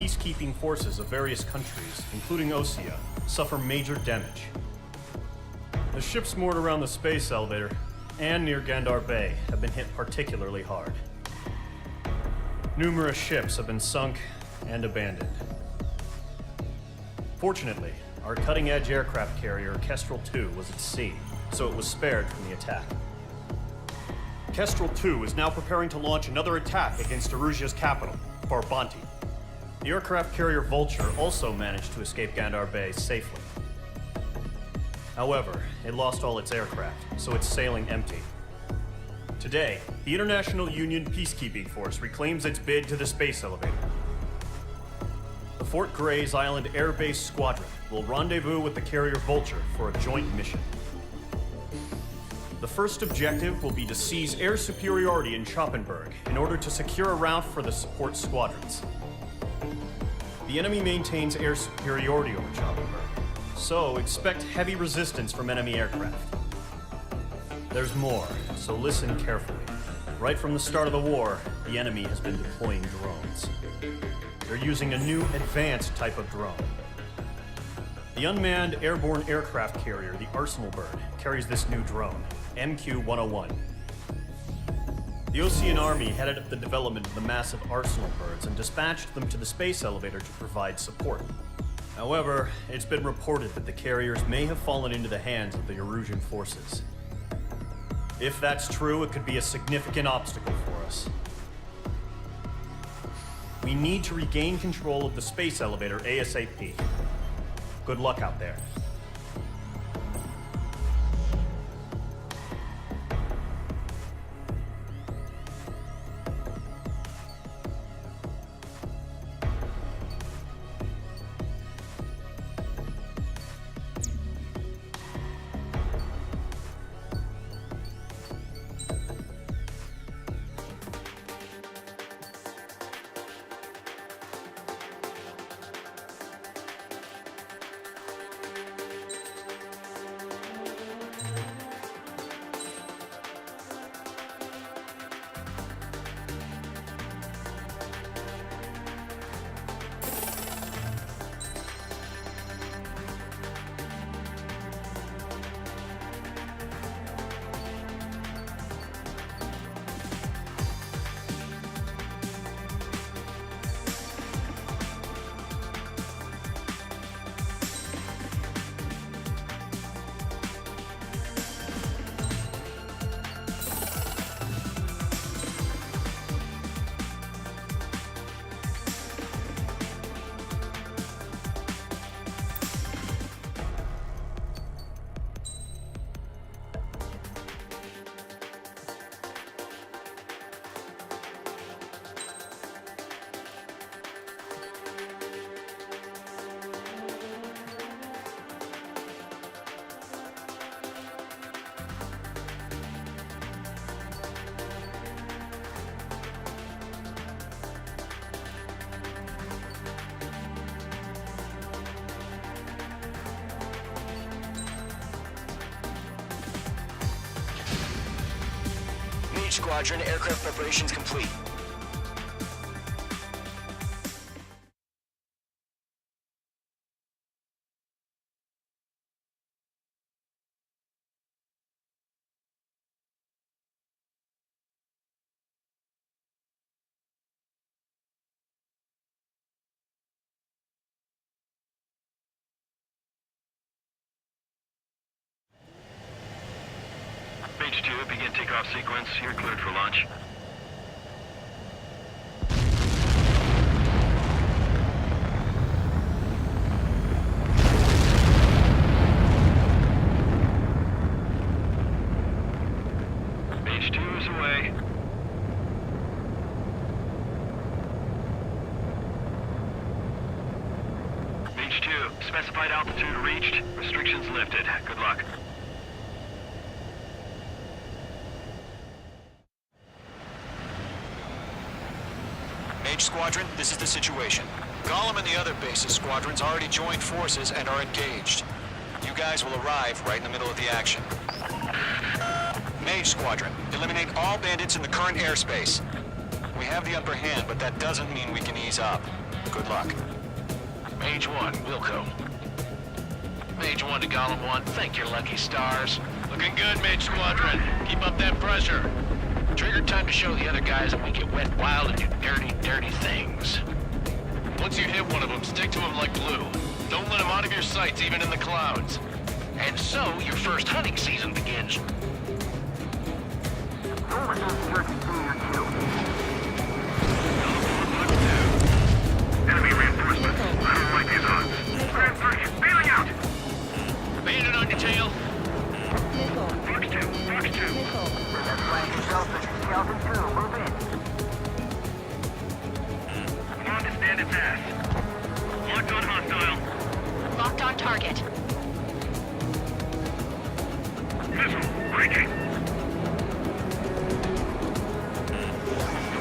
peacekeeping forces of various countries, including Osea, suffer major damage. The ships moored around the space elevator and near Gandar Bay have been hit particularly hard. Numerous ships have been sunk and abandoned. Fortunately, our cutting-edge aircraft carrier Kestrel 2 was at sea, so it was spared from the attack. Kestrel 2 is now preparing to launch another attack against Erusia's capital, Farbanti. The aircraft carrier Vulture also managed to escape Gandar Bay safely. However, it lost all its aircraft, so it's sailing empty. Today, the International Union Peacekeeping Force reclaims its bid to the space elevator. The Fort Gray's Island Air Base Squadron will rendezvous with the carrier Vulture for a joint mission. The first objective will be to seize air superiority in Schoppenberg in order to secure a route for the support squadrons. The enemy maintains air superiority over Schoppenberg, so expect heavy resistance from enemy aircraft. There's more, so listen carefully. Right from the start of the war, the enemy has been deploying drones. They're using a new advanced type of drone. The unmanned airborne aircraft carrier, the Arsenal Bird, carries this new drone, MQ-101. The Osean Army headed up the development of the massive Arsenal Birds and dispatched them to the space elevator to provide support. However, it's been reported that the carriers may have fallen into the hands of the Erusian forces. If that's true, it could be a significant obstacle for us. We need to regain control of the space elevator ASAP. Good luck out there. Squadron, aircraft preparations complete. H2, begin takeoff sequence. You're cleared for launch. H2 is away. H2, specified altitude reached. Restrictions lifted. Good luck. Squadron, this is the situation. Gollum and the other bases squadrons already joined forces and are engaged. You guys will arrive right in the middle of the action. Mage Squadron, eliminate all bandits in the current airspace. We have the upper hand, but that doesn't mean we can ease up. Good Good luck. Mage 1, Wilco. Mage 1 to Golem 1, thank your lucky stars. Looking good, Mage Squadron. Keep up that pressure. Trigger time to show the other guys that we get wet wild and do dirty, dirty things. Once you hit one of them, stick to them like glue. Don't let them out of your sights, even in the clouds. And so, your first hunting season begins. Enemy reinforcements. I don't like these odds. Reinforcements bailing out. Bandit on your tail. Fox 2, Fox 2. Come on to stand its ass. Locked on hostile. Locked on target. Missile, breaking.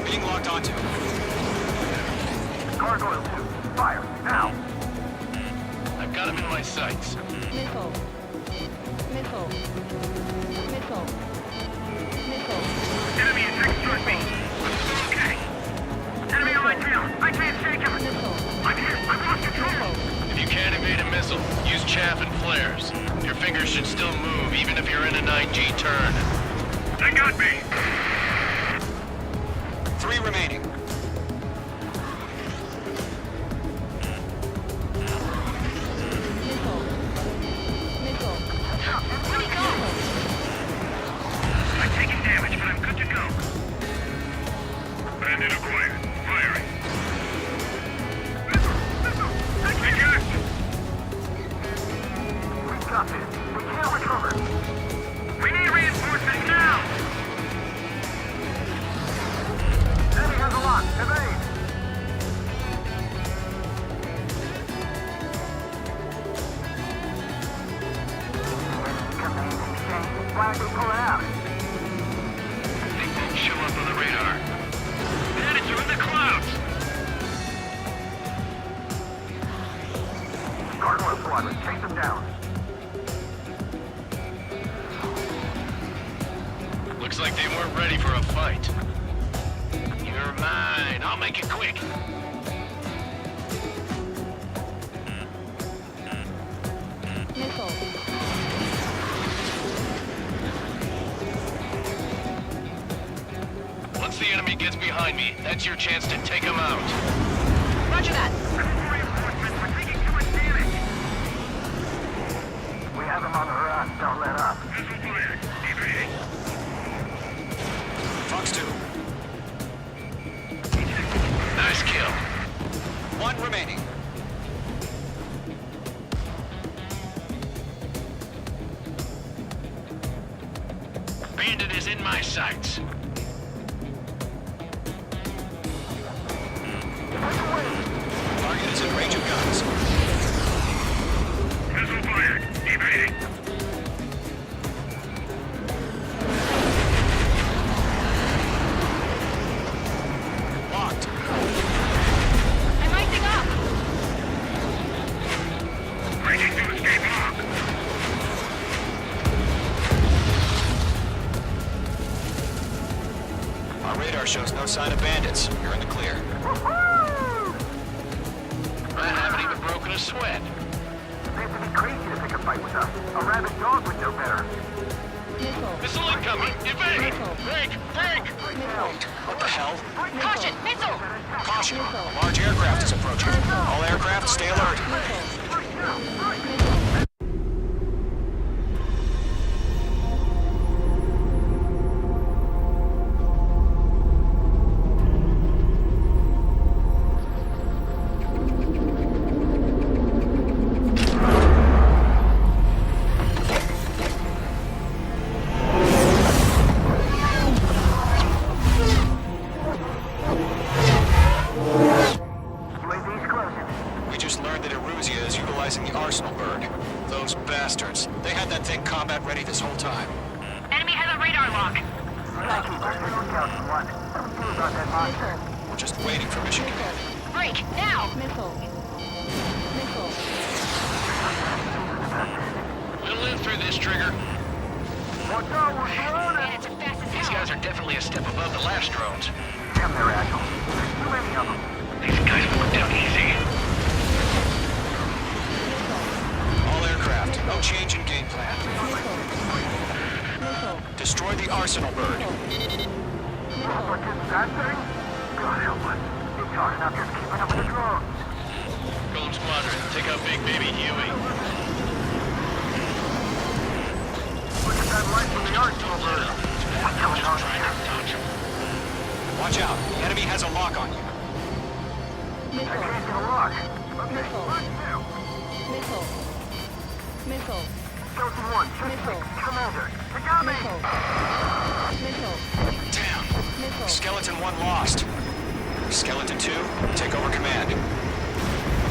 Being locked onto. Gargoyle 2, fire, now. I've got him in my sights. Missile. Missile. Missile. Missile. Enemy is next to me. Okay. Enemy on my tail. I can't shake him. Missile. I'm hit. I've lost control. If you can't evade a missile, use chaff and flares. Your fingers should still move, even if you're in a 9G turn. They got me. 3 remaining. Missile. Missile. Where'd he go? I'm taking damage, but I'm good to go. Bandit acquired. Firing. Missile! Take it! We got this. We can't recover. We need reinforcements now! Enemy has a lock. Evade! Why are they pulling out? They won't show up on the radar. Bandits are in the clouds! Gargoyle squadron, chase them down. Looks like they weren't ready for a fight. You're mine. I'll make it quick. Missile. Once the enemy gets behind me, that's your chance to take them out. Roger that. Reinforcements, we're taking too much damage. We have them on the run, don't let up. Missile fired. Evade. Fox 2. Nice kill. 1 remaining. Bandit is in my sights. Target is in range of guns. Missile fired. Evading. Locked. I'm rising up. Breaking to escape lock. Our radar shows no sign of bandits. You're in the clear. I haven't even broken a sweat. They have to be crazy to pick a fight with us. A rabid dog would know better. Missile. Missile incoming! Evade! Break! Break! Missile. What the hell? Caution, missile. Caution! A large aircraft is approaching. All aircraft, stay alert. We just learned that Eruzia is utilizing the Arsenal bird. Those bastards. They had that thing combat ready this whole time. Enemy has a radar lock. We're just waiting for mission command. Break, now. Missile. Missile. We'll live through this, Trigger. Bandits are fast as These hell. guys are definitely a step above the last drones. Damn, they're agile. There's too many of them. These guys won't down easy. All aircraft, no change in game plan. Missile. Destroy the arsenal bird. What's that thing? God help us. It's hard enough just keeping up with the drones. Golem Squadron, take out Big Baby Huey. Look at that light from the arsenal bird. What's going on here? Watch out. The enemy has a lock on you. I Missile. can't get a lock. Okay, Missile. what now? Missile. Missile. Skeleton 1, check Missile. Commander. They got me! Missile. Missile. Damn. Missile. Skeleton 1 lost. Skeleton 2, take over command.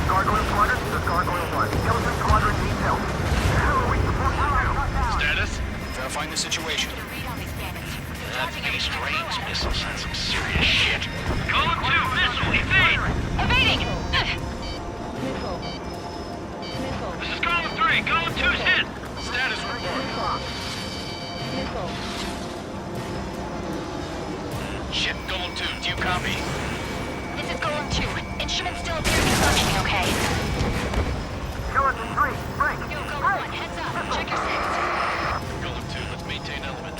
Gargoyle Squadron, this is Gargoyle 1. Skeleton Squadron needs help. The hell are we supposed to do? Status? Verifying the situation. Read on these bandits. That East Range missile sent some serious shit. Golem 2, missile, evade! Evading! Missile. Missile. This is Golem 3, Golem 2's hit! Status report. Missile. Shit, Golem 2, do you copy? This is Golem 2. Instruments still appear to be functioning okay. Skeleton 3, break! Yo, Golem 1, heads up. Check your six. Golem 2, let's maintain element.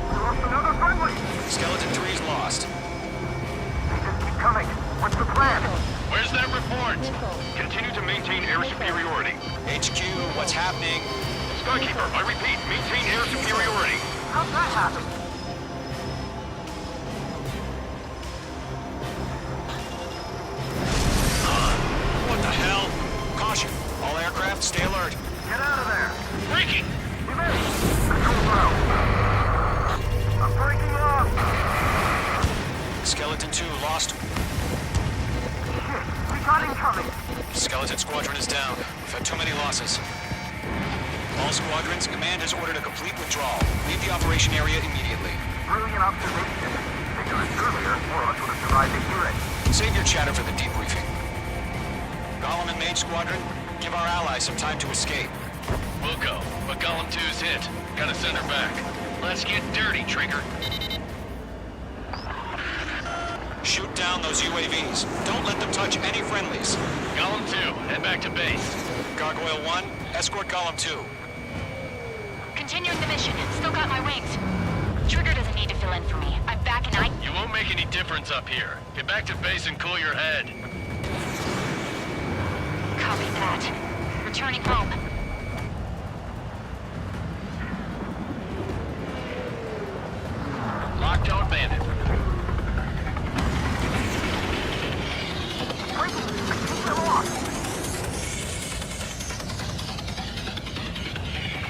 We lost another friendly! Skeleton 3's lost. They just keep coming. What's the plan? Where's that report? Missile. Continue to maintain air superiority. HQ, what's happening? Skykeeper, I repeat, maintain air superiority. How'd that happen? What the hell? Caution. All aircraft, stay alert. Get out of there! Breaking! Evade! Control low. I'm breaking off! Skeleton 2 lost. Shit, we got incoming! Skeleton Squadron is down. We've had too many losses. All squadrons, command has ordered a complete withdrawal. Leave the operation area immediately. Brilliant observation. Ignorant earlier, more of us would have survived to hear it. Save your chatter for the debriefing. Golem and Mage Squadron, give our allies some time to escape. We'll go, but Golem 2's hit. Gotta send her back. Let's get dirty, Trigger. Shoot down those UAVs. Don't let them touch any friendlies. Golem 2, head back to base. Gargoyle 1, escort Golem 2. Continuing the mission. Still got my wings. Trigger doesn't need to fill in for me. I'm back and You won't make any difference up here. Get back to base and cool your head. Copy that. Returning home. Lockdown bandit.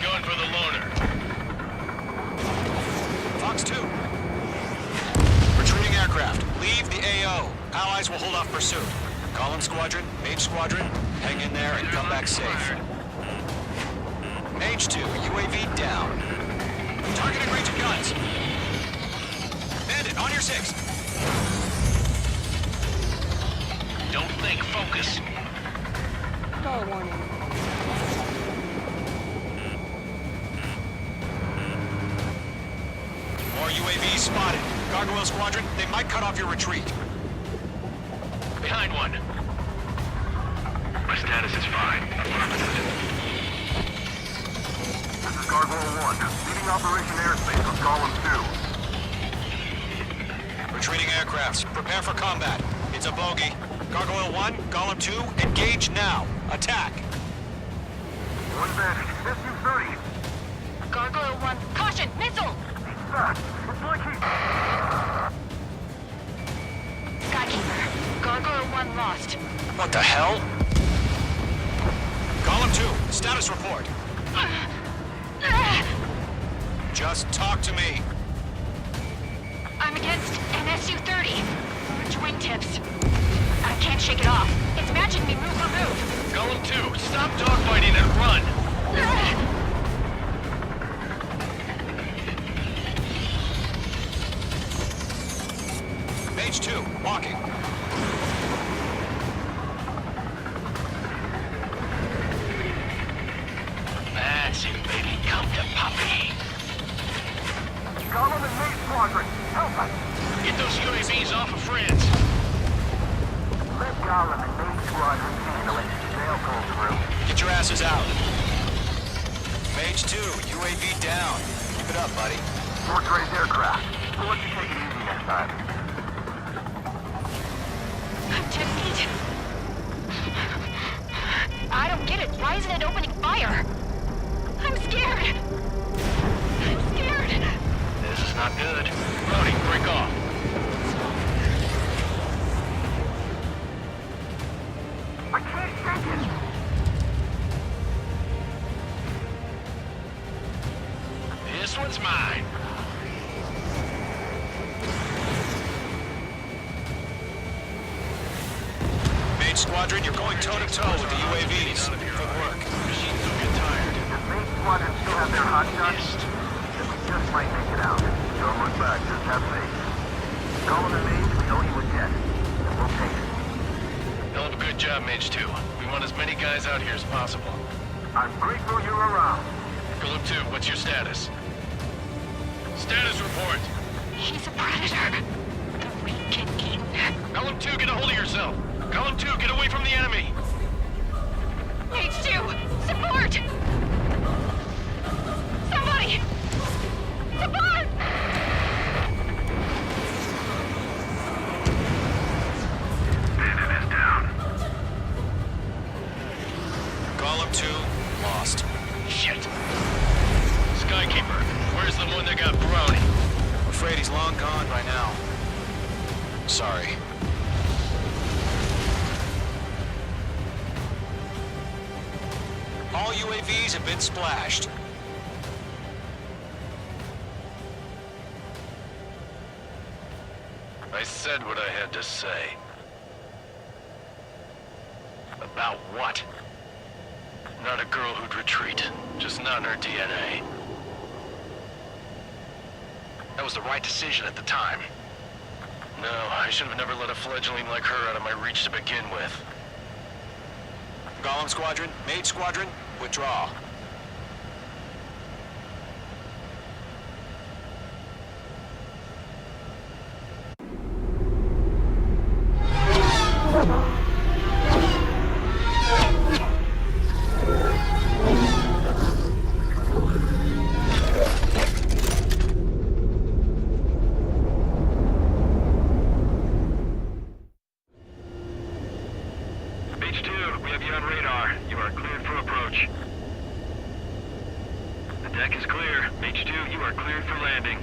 Going for the loner. Fox 2. Retreating aircraft. Leave the AO. Allies will hold off pursuit. Golem Squadron, Mage Squadron, hang in there and come back safe. Mage 2, UAV down. Targeting range of guns. Bandit, on your 6. Don't think, focus. Fall warning. More UAVs spotted. Gargoyle Squadron, they might cut off your retreat. Behind one. My status is fine. This is Gargoyle 1, leading Operation Airspace with Golem 2. Retreating aircrafts, prepare for combat. It's a bogey. Gargoyle 1, Golem 2, engage now. Attack. One bandit, SU-30. Gargoyle 1. Caution! Missile! He's fast. It's like he's... Skykeeper. Gargoyle 1 lost. What the hell? Golem 2, status report. Just talk to me. I'm against an SU-30. Orange wingtips. I can't shake it off. It's matching me move for move. Golem 2, stop dogfighting and run. Mage 2, walking. That's it, baby. Come to Puppy. Golem and Mage Squadron, help us! Get those UAVs off of friends. squad handling. They'll pull through. Get your asses out. Mage 2, UAV down. Keep it up, buddy. Fort Gray's aircraft. We'll let you take it easy next time. I'm 10 feet. I don't get it. Why isn't it opening fire? I'm scared. I'm scared. This is not good. Brody, break off. I can't shake it. This one's mine. Mage Squadron, you're going toe-to-toe with the UAVs. Good work. Machines don't get tired. Does Main Squadron still have their hot shots? Then we just might make it out. Don't look back, just have faith. Call the Mage, we owe you a debt. And we'll pay it. Hell of a good job, Mage 2. We want as many guys out here as possible. I'm grateful you're around. Golem 2, what's your status? Status report. He's a predator. The weak get eaten. Golem 2, get a hold of yourself. Golem 2, get away from the enemy. Mage 2, support! Somebody! Support! Bandit is down. Golem 2, lost. Shit. Skykeeper, where's the one that got brownie? I'm afraid he's long gone by now. Sorry. All UAVs have been splashed. I said what I had to say. About what? Not a girl who'd retreat. Just not in her DNA. That was the right decision at the time. No, I should have never let a fledgling like her out of my reach to begin with. Golem Squadron, Mage Squadron, withdraw. Mage 2, we have you on radar. You are cleared for approach. The deck is clear. Mage 2, you are cleared for landing.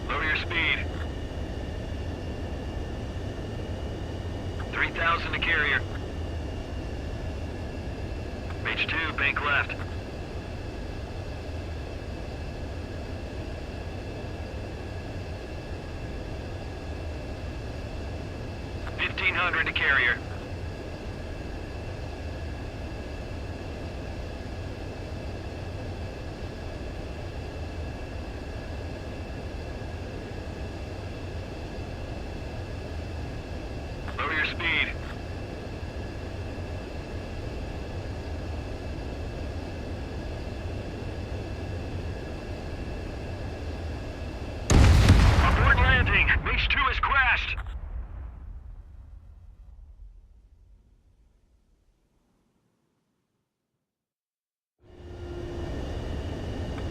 Lower your speed. 3,000 to carrier. Mage 2, bank left. $1,500 to carrier. Lower your speed. Abort landing. Mage 2 has crashed.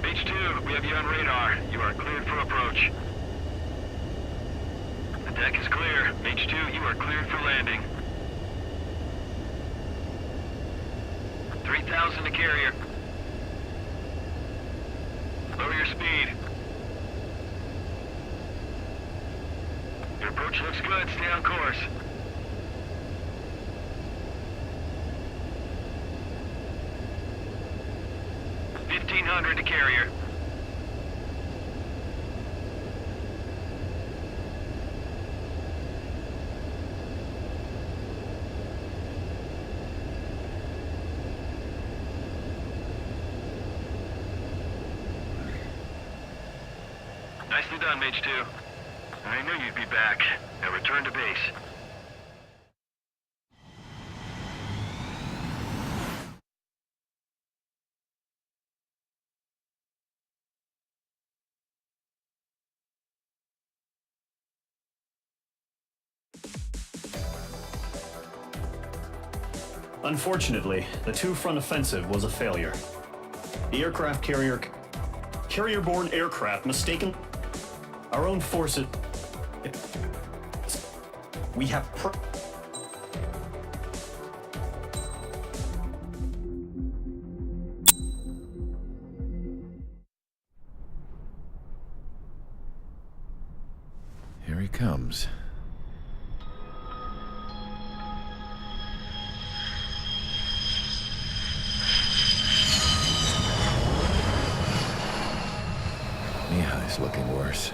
Mage 2, we have you on radar. You are cleared for approach. The deck is clear. Mage 2, you are cleared for landing. 3,000 to carrier. Lower your speed. Your approach looks good. Stay on course. $1,500 to carrier. Nicely done, Mage 2. I knew you'd be back. Now return to base. Unfortunately, the two-front offensive was a failure. The aircraft carrier-borne aircraft mistaken our own forces. We have Here he comes. Mihai's looking worse.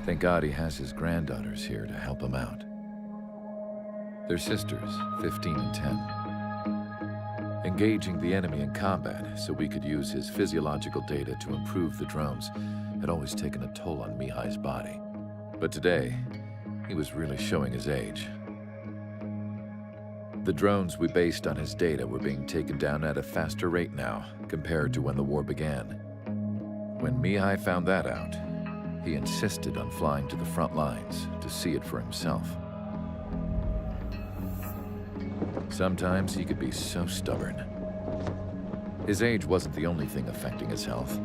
Thank God he has his granddaughters here to help him out. They're sisters, 15 and 10. Engaging the enemy in combat so we could use his physiological data to improve the drones had always taken a toll on Mihai's body. But today, he was really showing his age. The drones we based on his data were being taken down at a faster rate now compared to when the war began. When Mihai found that out, he insisted on flying to the front lines to see it for himself. Sometimes he could be so stubborn. His age wasn't the only thing affecting his health.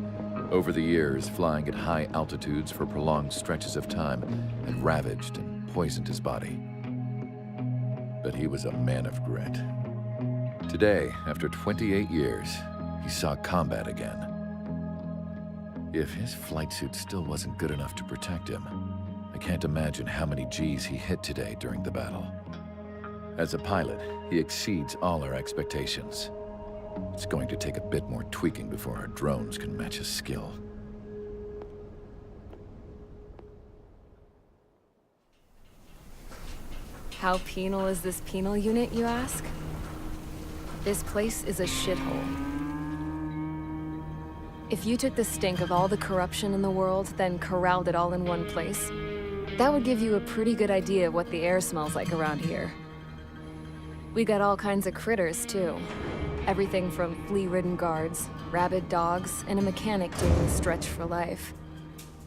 Over the years, flying at high altitudes for prolonged stretches of time had ravaged and poisoned his body. But he was a man of grit. Today, after 28 years, he saw combat again. If his flight suit still wasn't good enough to protect him, I can't imagine how many G's he hit today during the battle. As a pilot, he exceeds all our expectations. It's going to take a bit more tweaking before our drones can match his skill. How penal is this penal unit, you ask? This place is a shithole. If you took the stink of all the corruption in the world, then corralled it all in one place, that would give you a pretty good idea of what the air smells like around here. We got all kinds of critters, too. Everything from flea-ridden guards, rabid dogs, and a mechanic doing the stretch for life.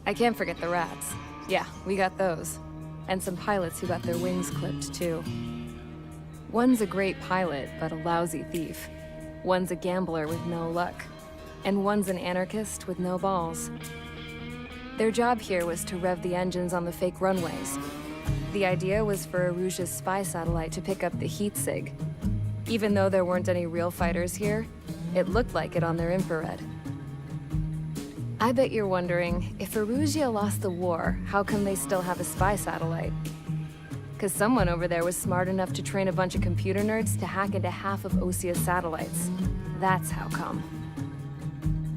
I can't forget the rats. Yeah, we got those. And some pilots who got their wings clipped, too. One's a great pilot, but a lousy thief. One's a gambler with no luck. And one's an anarchist with no balls. Their job here was to rev the engines on the fake runways. The idea was for Aruja's spy satellite to pick up the heat sig. Even though there weren't any real fighters here, it looked like it on their infrared. I bet you're wondering, if Aruja lost the war, how come they still have a spy satellite? Because someone over there was smart enough to train a bunch of computer nerds to hack into half of Osia's satellites. That's how come.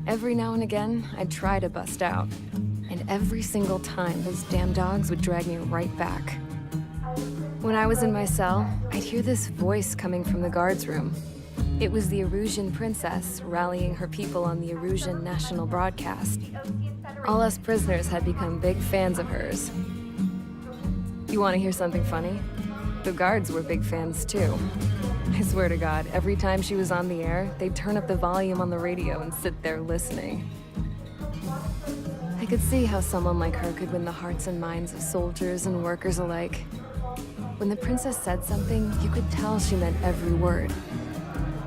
Every now and again, I'd try to bust out. And every single time, those damn dogs would drag me right back. When I was in my cell, I'd hear this voice coming from the guards room. It was the Erusian princess rallying her people on the Erusian national broadcast. All us prisoners had become big fans of hers. You want to hear something funny? The guards were big fans too. I swear to God, every time she was on the air, they'd turn up the volume on the radio and sit there listening. I could see how someone like her could win the hearts and minds of soldiers and workers alike. When the princess said something, you could tell she meant every word.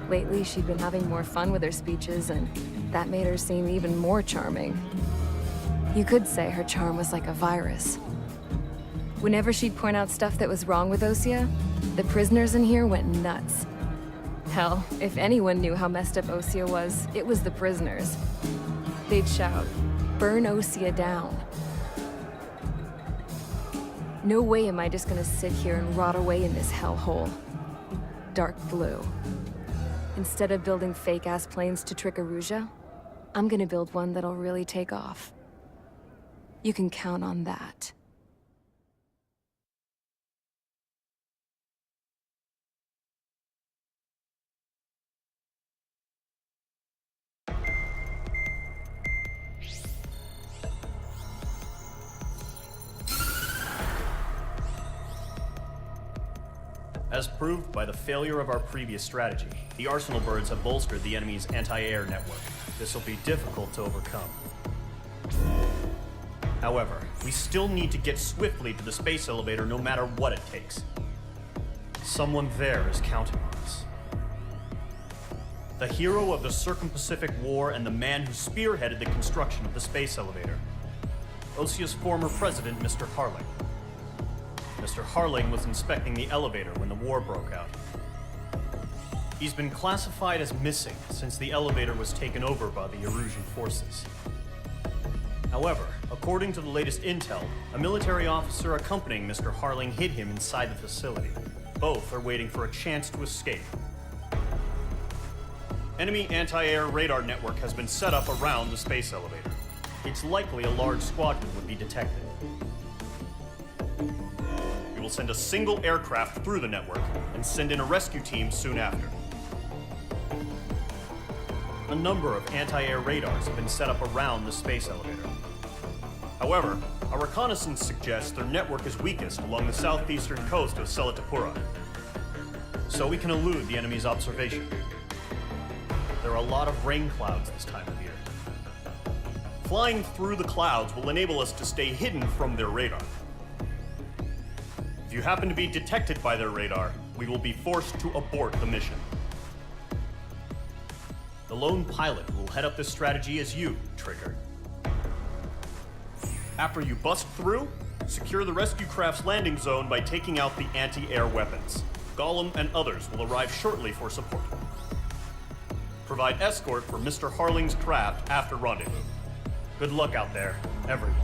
Lately, she'd been having more fun with her speeches, and that made her seem even more charming. You could say her charm was like a virus. Whenever she'd point out stuff that was wrong with Osia, the prisoners in here went nuts. Hell, if anyone knew how messed up Osia was, it was the prisoners. They'd shout, "Burn Osia down." No way am I just gonna sit here and rot away in this hellhole. Dark blue. Instead of building fake-ass planes to trick Aruja, I'm gonna build one that'll really take off. You can count on that. As proved by the failure of our previous strategy, the Arsenal birds have bolstered the enemy's anti-air network. This will be difficult to overcome. However, we still need to get swiftly to the space elevator no matter what it takes. Someone there is counting on us. The hero of the Circum-Pacific War and the man who spearheaded the construction of the space elevator. OSEA's former president, Mr. Harling. Mr. Harling was inspecting the elevator when the war broke out. He's been classified as missing since the elevator was taken over by the Erusian forces. However, according to the latest intel, a military officer accompanying Mr. Harling hid him inside the facility. Both are waiting for a chance to escape. Enemy anti-air radar network has been set up around the space elevator. It's likely a large squadron would be detected. We will send a single aircraft through the network and send in a rescue team soon after. A number of anti-air radars have been set up around the space elevator. However, our reconnaissance suggests their network is weakest along the southeastern coast of Selatapura, so we can elude the enemy's observation. There are a lot of rain clouds this time of year. Flying through the clouds will enable us to stay hidden from their radar. If you happen to be detected by their radar, we will be forced to abort the mission. The lone pilot who will head up this strategy is you, Trigger. After you bust through, secure the rescue craft's landing zone by taking out the anti-air weapons. Gollum and others will arrive shortly for support. Provide escort for Mr. Harling's craft after rendezvous. Good luck out there, everyone.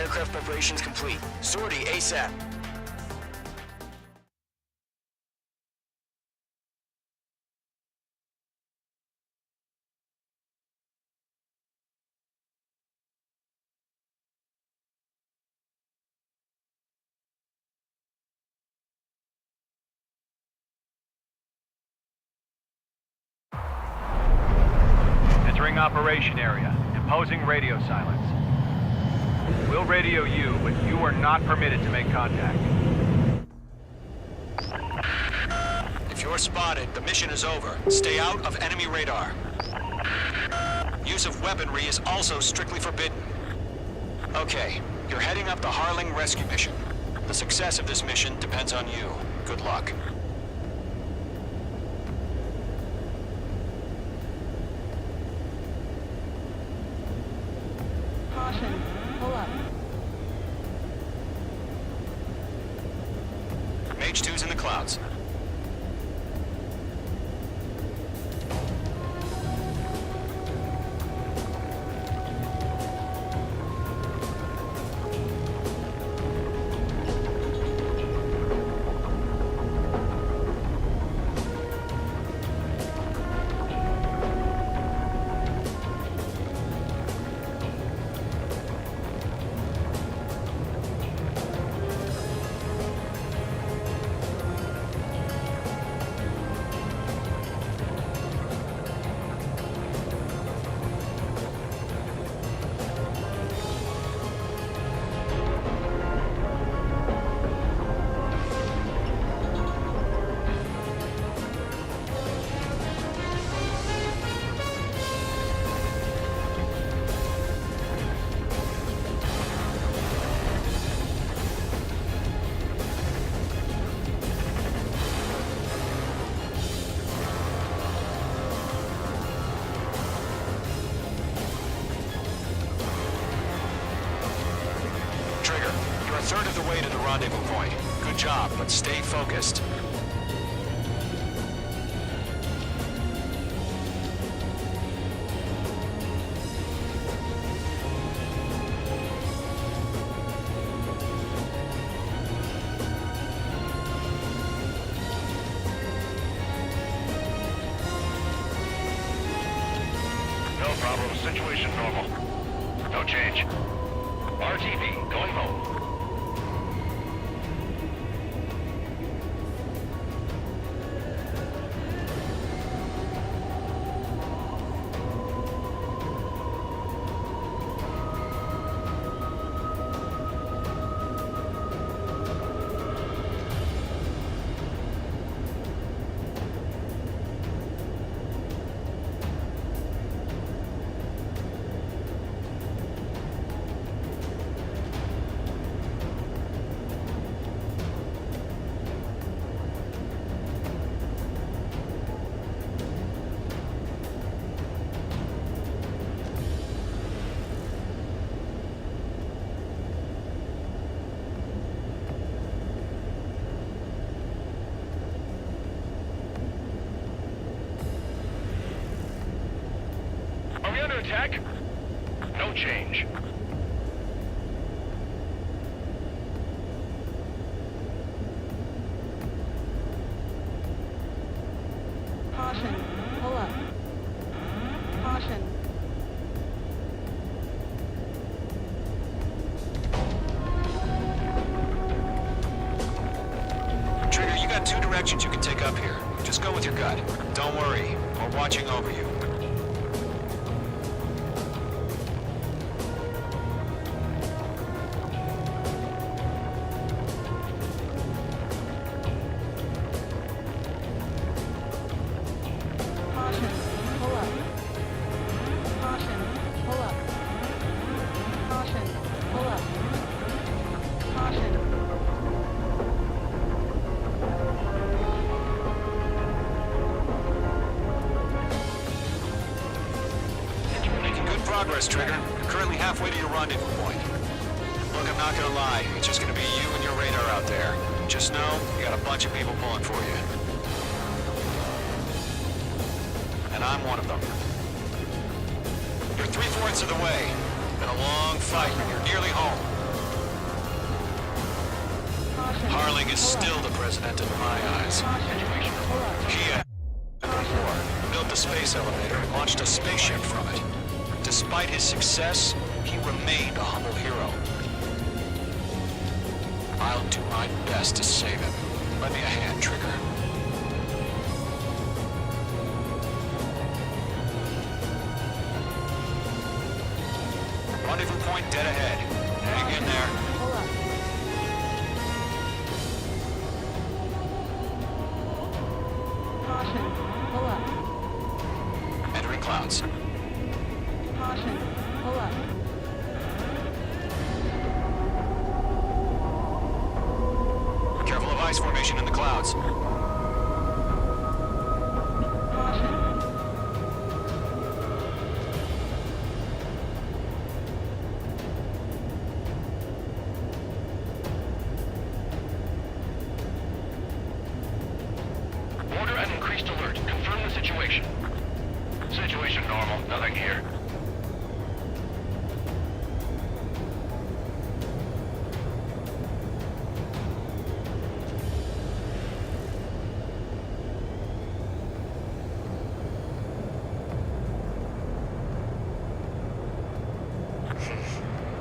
Aircraft preparations complete. Sortie ASAP. Entering operation area. Imposing radio silence. We'll radio you, but you are not permitted to make contact. If you're spotted, the mission is over. Stay out of enemy radar. Use of weaponry is also strictly forbidden. Okay, you're heading up the Harling rescue mission. The success of this mission depends on you. Good luck. Caution. Pull up. Mage 2's in the clouds. Trigger, you're a third of the way to the rendezvous point. Good job, but stay focused. No problem. Situation normal. No change. RTV, going home. Are we under attack? No change. Caution. Pull up. Caution. Trigger, you got two directions you can take up here. Just go with your gut. Don't worry, we're watching over you. Caution. Pull up. Caution. Pull up. Caution. Pull up. Caution. Making good progress, Trigger. You're currently halfway to your rendezvous point. Look, I'm not gonna lie. It's just gonna be you and your radar out there. Just know, you got a bunch of people pulling for you. And I'm one of them. You're 3/4 of the way. Been a long fight, but you're nearly home. Harling is still the president in my eyes. He built the space elevator and launched a spaceship from it. Despite his success, he remained a humble hero. I'll do my best to save him. Lend me a hand, Trigger. Rendezvous point dead ahead. Hang in there. Pull up. Caution. Pull up. Entering clouds. Caution. Pull up. Careful of ice formation in the clouds. Caution. Order an increased alert. Confirm the situation. Situation normal. Nothing here.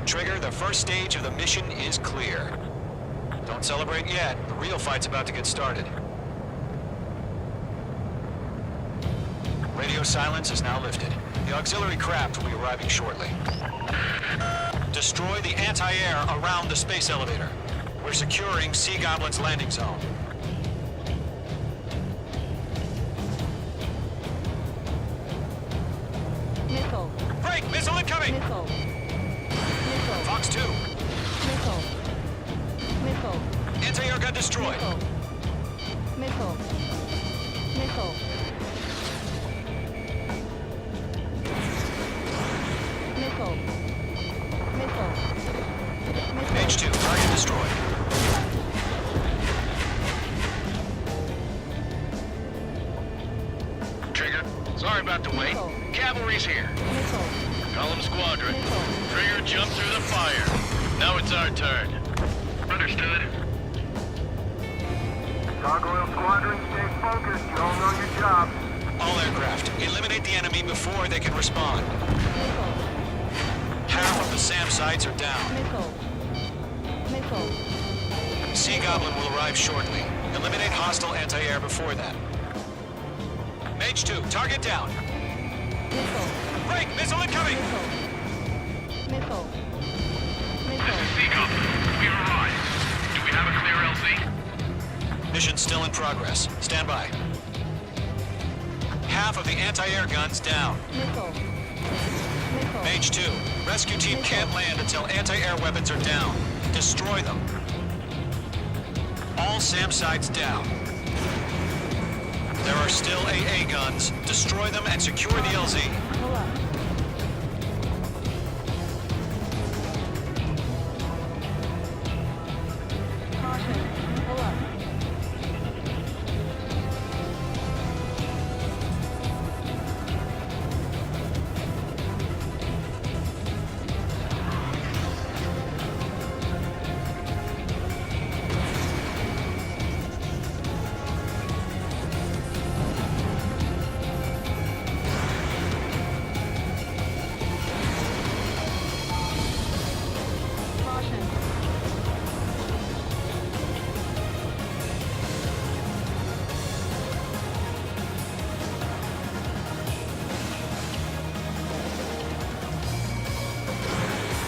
Trigger, the first stage of the mission is clear. Don't celebrate yet. The real fight's about to get started. Radio silence is now lifted. The auxiliary craft will be arriving shortly. Destroy the anti-air around the space elevator. We're securing Sea Goblin's landing zone. Missile. Break! Missile incoming! Missile. Missile. Fox 2. Missile. Missile. Anti-air gun destroyed. Missile. Missile. Missile. Missile. Missile. H2, target destroyed. Trigger, sorry about the wait. Missile. Cavalry's here. Missile. Column squadron. Missile. Trigger jumped through the fire. Now it's our turn. Understood. Gargoyle Squadron, stay focused. You all know your job. All aircraft, eliminate the enemy before they can respond. Missile. Half of the SAM sites are down. Missile. Missile. Sea Goblin will arrive shortly. Eliminate hostile anti-air before that. Mage 2, target down. Missile. Break! Missile incoming! Missile. Missile. Missile. Seagull, we've arrived. Do we have a clear LZ? Mission still in progress. Stand by. Half of the anti-air guns down. Missile. Missile. Mage 2, rescue team can't land until anti-air weapons are down. Destroy them. All SAM sites down. There are still AA guns. Destroy them and secure the LZ. Pull up. Caution. Pull up. Caution.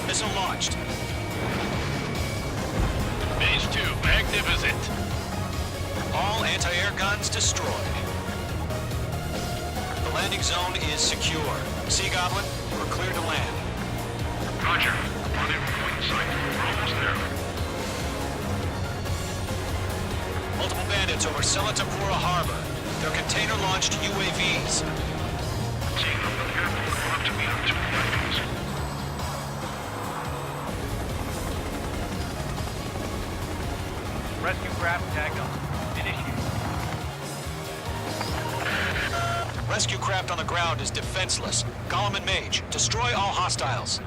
Missile launched. Mage 2, magnificent. All anti-air guns destroyed. The landing zone is secure. Sea Goblin, we're clear to land. Roger. Rendezvous point in sight. We're almost there. Multiple bandits over Selatapura Harbor. They're container-launched UAVs. Seeing them from the airport, we're up to meet up 2 landings. Rescue craft tagged on. Initiate. Rescue craft on the ground is defenseless. Gollum and Mage, destroy all hostiles.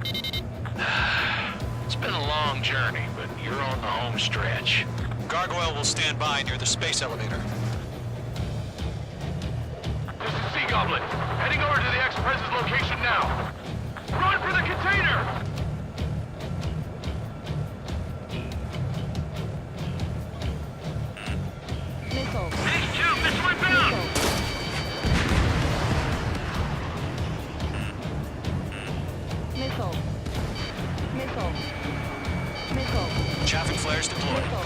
It's been a long journey, but you're on the home stretch. Gargoyle will stand by near the space elevator. This is Sea Goblin. Heading over to the Express's location now. Run for the container! Missile. H2, missile inbound! Missile. Missile. Missile. Chaffing flares deployed. Missile.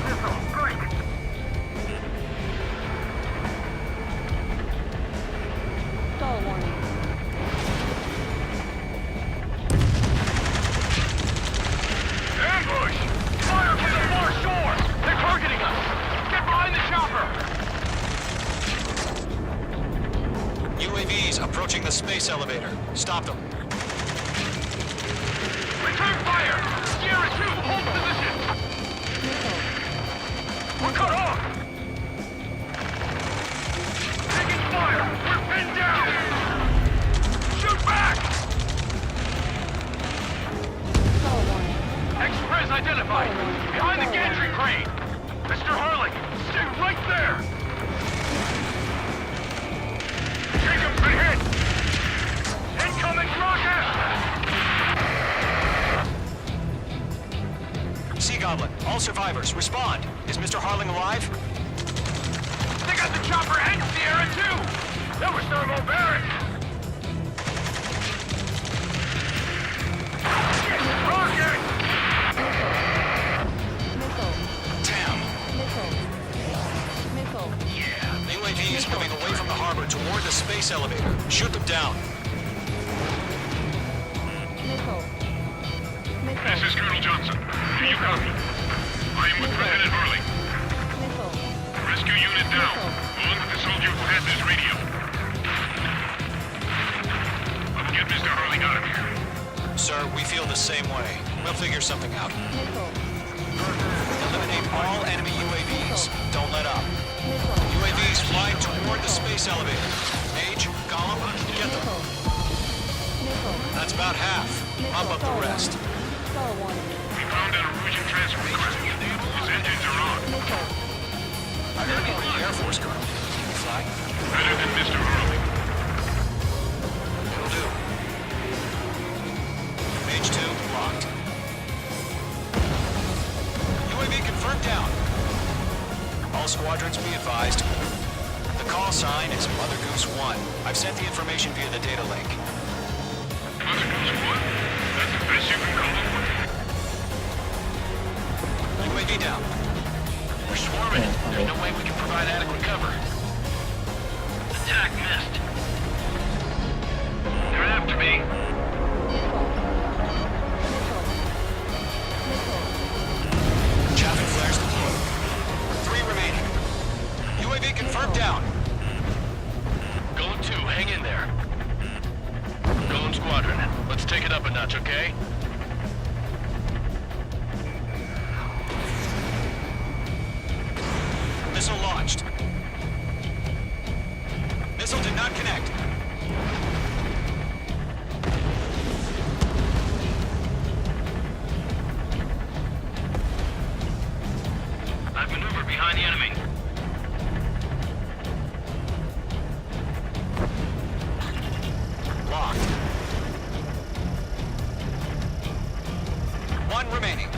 Missile, strike! Stall warning. Ambush! Fire from the far shore! They're targeting us! Get behind the chopper! UAVs approaching the space elevator. Stop them. Return fire! Sierra 2, hold position! Missile. We're cut off! Taking fire! We're pinned down! Shoot back! Stall warning. Express identified! Behind the gantry crane! Mr. Harling, stay right there! Jacob's been hit! Incoming rocket! Sea Goblin, all survivors, respond. Is Mr. Harling alive? They got the chopper and Sierra too! That was thermobaric! Rocket! Missile. Damn. Missile. Missile. The UAV is moving away from the harbor toward the space elevator. Shoot them down. Missile. This Missile. is Colonel Johnson. Do you copy? I am with President Harling. Missile. Rescue unit down. Along with the soldier who has this radio. Let's get Mr. Harling out of here. Sir, we feel the same way. We'll figure something out. Missile. Eliminate all enemy UAVs. Don't let up. Missile. UAVs flying toward the space elevator. Mage, Gollum, get them. Missile. That's about half. Pump up the rest. Stall warning. We found an Norwegian transfer request. His engines are on. Missile. I heard you were the Air Force, Colonel. Can you fly? Better than Mr. Harling. It'll do. Mage 2, locked. UAV confirmed down. All squadrons be advised. The call sign is Mother Goose 1. I've sent the information via the data link. Mother Goose 1? That's the best you can call it. UAV down. We're swarming. There's no way we can provide adequate cover. Attack missed. They're after me. Chaffing flares deployed. 3 remaining. UAV confirmed down. Golem 2, hang in there. Golem Squadron, let's take it up a notch, okay? Missile launched. Missile did not connect. I've maneuvered behind the enemy. Locked. 1 remaining.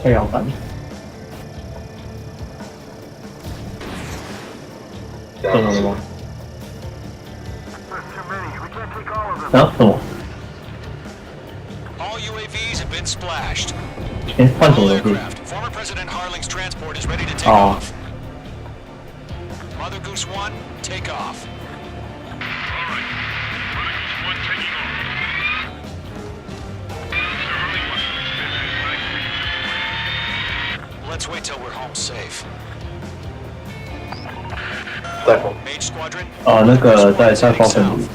太阳反怎么了吗？ There's too many. We can't take all of them. 啊？什么？ All UAVs have been splashed. 哎，换什么 All 游戏？ aircraft. Former President Harling's transport is ready to take Oh. off. Mother Goose 1, take off. All right. Mother Goose 1 taking off. Mr. Harling wants to extend his life for you. Let's wait till we're home safe. 在风 Mage Squadron. 那个在高分里，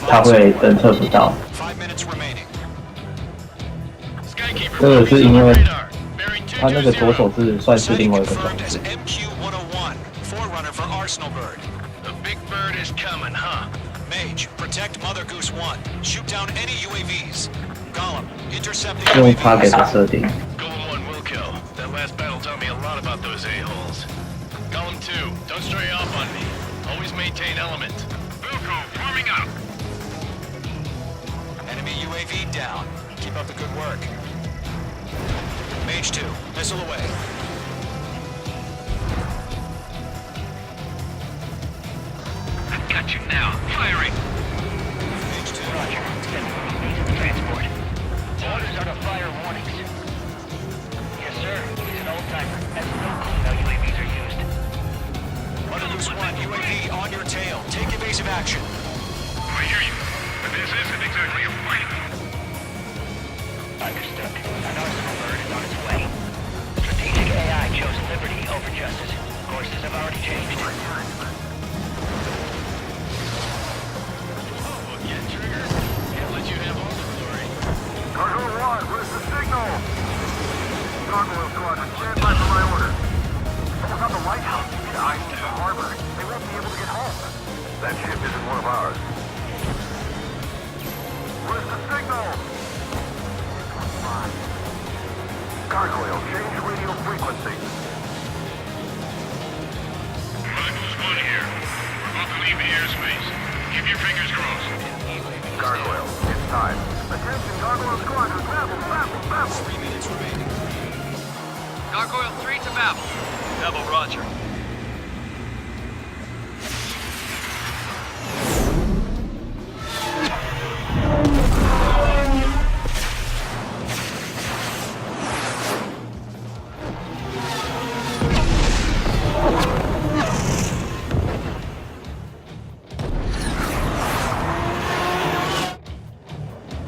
它会侦测不到。 5 minutes remaining. Skykeeper, 这个是因为 radar. Bearing 2. 他那个左手是算是 Sighting 另外一个装 confirmed as 置。 MQ-101, forerunner for Arsenal Bird. The big bird is coming, huh? Mage, protect Mother Goose 1. Shoot down any UAVs. Gollum, intercept the 用 UAVs. target 的设定。 Golem 1 will kill. That last battle taught me a lot about those a-holes. Golem 2, don't stray off on me. Always maintain element. Wilco, forming up. Enemy UAV down. Keep up the good work. Mage 2, missile away. I've got you now. Firing. Mage 2. Roger. Transport. Orders are to fire warnings. Yes, sir. He's an old-timer. Has no clue how UAVs are used. Mother Goose 1, UAV on your tail. Take evasive action. I hear you. But this isn't exactly a fight. Understood. An Arsenal Bird is on its way. Strategic AI chose liberty over justice. Courses have already changed. Get trigger. Can't let you have all the glory. Cargo 1, where's the signal? Gargoyle Squadron, stand by for my order. Someone's on the lighthouse. The eyes to the harbor. They won't be able to get home. That ship isn't one of ours. Where's the signal? Gargoyle, change radio frequency. Michael's 1 here. We're about to leave the airspace. Keep your fingers crossed. Gargoyle, it's time. Attention, Gargoyle Squadron, babble, babble, babble. 3 minutes remaining. Gargoyle 3 to Babel. Babel, roger.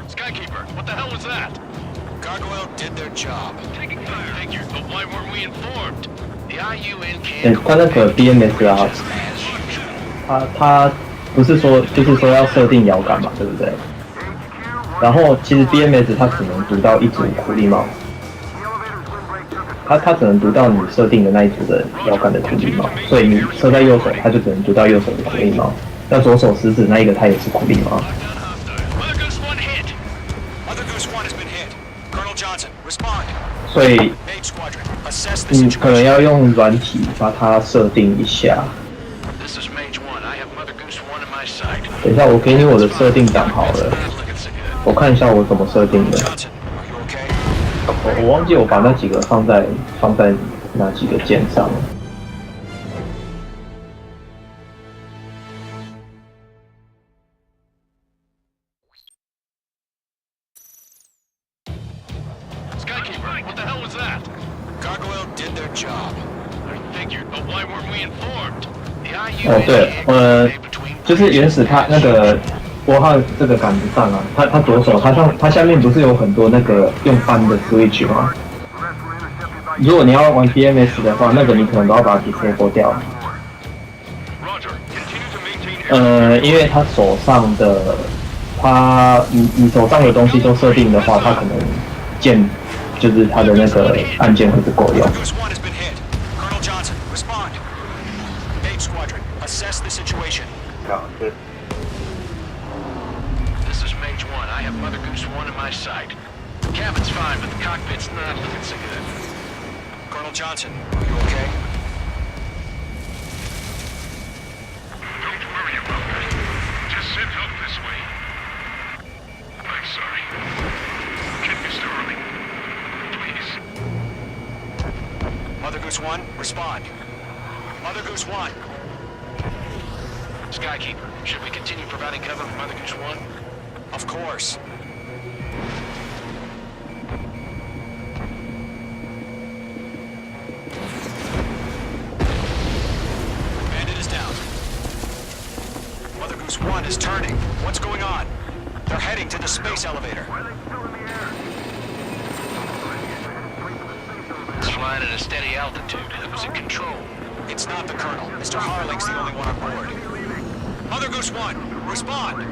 Skykeeper, what the hell was that? Gargoyle did their job. Taking fire. Figured, but why weren't we informed? The IUN 他那个 BMS 啊，他不是说就是说要设定摇杆嘛，对不对？然后其实 BMS 它只能读到一组苦力帽，它只能读到你设定的那一组的摇杆的苦力帽，所以你设在右手，它就只能读到右手的苦力帽。那左手食指那一个它也是苦力帽。 Mother Goose 1 hit. Mother Goose 1 has been hit. Colonel Johnson, respond. 所以 Mage Squadron, assess the 你可能 situation. 要用软体把它设定一下。 This is Mage 1. I have Mother Goose 1 in my sight. 等一下，我给你我的设定档好了， Not looking so good. 我看一下我怎么设定的。 Johnson, are you okay? 我忘记我把那几个放在哪几个键上了。 Skykeeper, what the hell was that? Gargoyle did their job. I figured, but why weren't we informed? The 哦， IUN 对，就是原始它那个拨号这个杆子上啊，它左手它下面不是有很多那个用翻的 switch 吗？如果你要玩 BMS 的话，那个你可能都要把它 disable 掉。 Roger. Continue to maintain 因为他手上的，你手上的东西都设定的话，它可能键就是它的那个按键会不够用。 Goose 1 has been hit. Colonel Johnson, respond. Mage Squadron, assess the situation. This is Mage 1. I have Mother Goose 1 in my sight. The cabin's fine, but the cockpit's not looking so good. Colonel Johnson, are you okay? Don't worry about that. Just send help this way. I'm sorry. Get Mr. Early. Please. Mother Goose 1, respond. Mother Goose 1. Skykeeper, should we continue providing cover for Mother Goose 1? Of course. Bandit is down. Mother Goose 1 is turning. What's going on? They're heading to the space elevator. It's flying at a steady altitude. Who's in control? It's not the Colonel. Mr. Harling's the only one on board. Mother Goose 1, respond.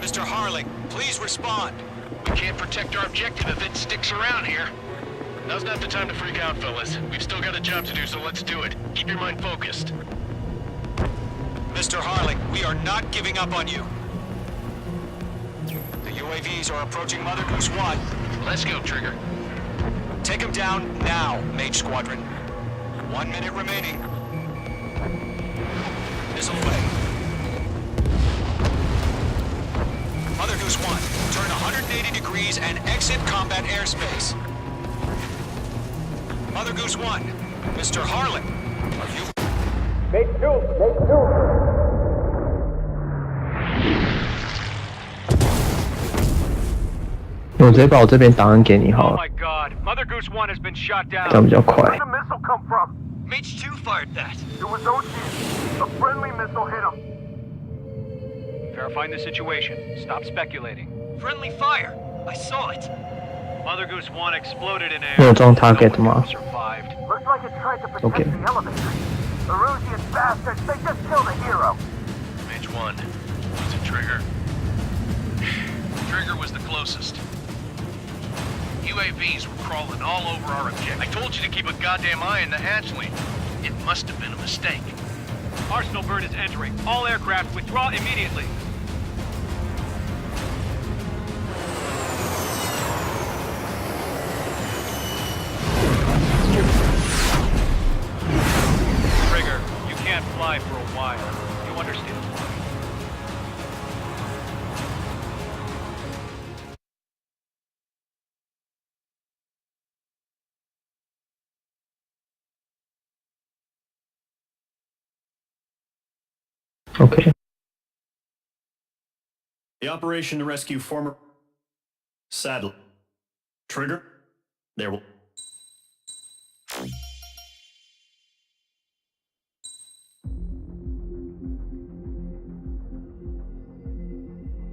Mr. Harling, please respond. We can't protect our objective if it sticks around here. Now's not the time to freak out, fellas. We've still got a job to do, so let's do it. Keep your mind focused. Mr. Harling, we are not giving up on you. The UAVs are approaching Mother Goose 1. Let's go, Trigger. Take them down now, Mage Squadron. 1 minute remaining. Missile away. Mother Goose 1, turn 180 degrees and exit combat airspace. Mother Goose 1, Mr. Harling, are you...我直接把我这边档案给你好 Oh 了， my god. Mother Goose 1 has been shot 这样 down. 比较快 Where'd。the missile come from? Mage 2 fired that. It was OG. A friendly missile hit him. Verifying the situation. Stop speculating. Friendly fire. I saw it. Mother Goose 1 exploded in air. 你有装 target 吗 Survived. Looks like it tried to protect Okay. the elevator. Erusian bastards, they just killed a hero. Mage 1. Was it Trigger? Trigger was the closest. UAVs were crawling all over our objective. I told you to keep a goddamn eye on the hatchling. It must have been a mistake. Arsenal bird is entering. All aircraft withdraw immediately. Trigger, you can't fly for a while. You understand why? OK， The operation to rescue former... Sadly. Trigger, there will...